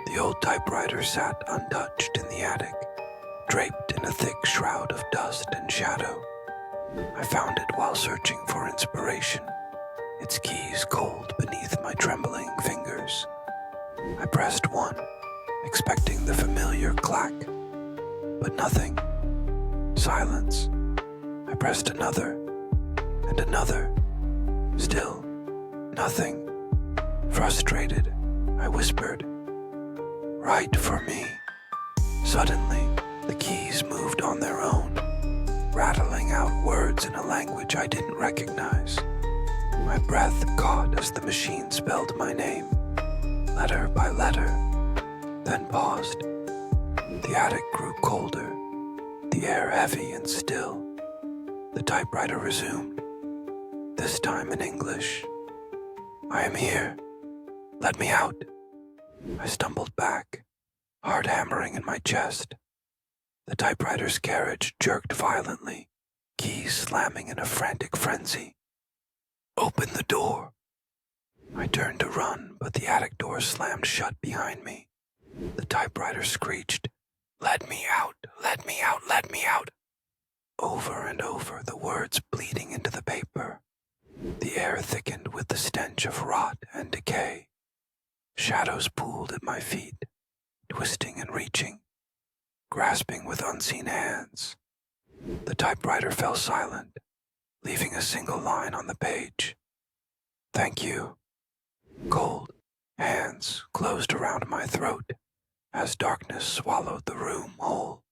The old typewriter sat untouched in the attic, draped in a thick shroud of dust and shadow. I found it while searching for inspiration, its keys cold beneath my trembling fingers. I pressed one, expecting the familiar clack, but nothing. Silence. I pressed another, and another. Still, nothing. Frustrated, I whispered, "Write for me." Suddenly, the keys moved on their own, rattling out words in a language I didn't recognize. My breath caught as the machine spelled my name, letter by letter, then paused. The attic grew colder, the air heavy and still. The typewriter resumed, this time in English. "I am here. Let me out." I stumbled back, heart hammering in my chest. The typewriter's carriage jerked violently, keys slamming in a frantic frenzy. "Open the door." I turned to run, but the attic door slammed shut behind me. The typewriter screeched, "Let me out, let me out, let me out." Over and over, the words bleeding into the paper. The air thickened with the stench of rot and decay. Shadows pooled at my feet, twisting and reaching, grasping with unseen hands. The typewriter fell silent, leaving a single line on the page. "Thank you." Cold hands closed around my throat as darkness swallowed the room whole.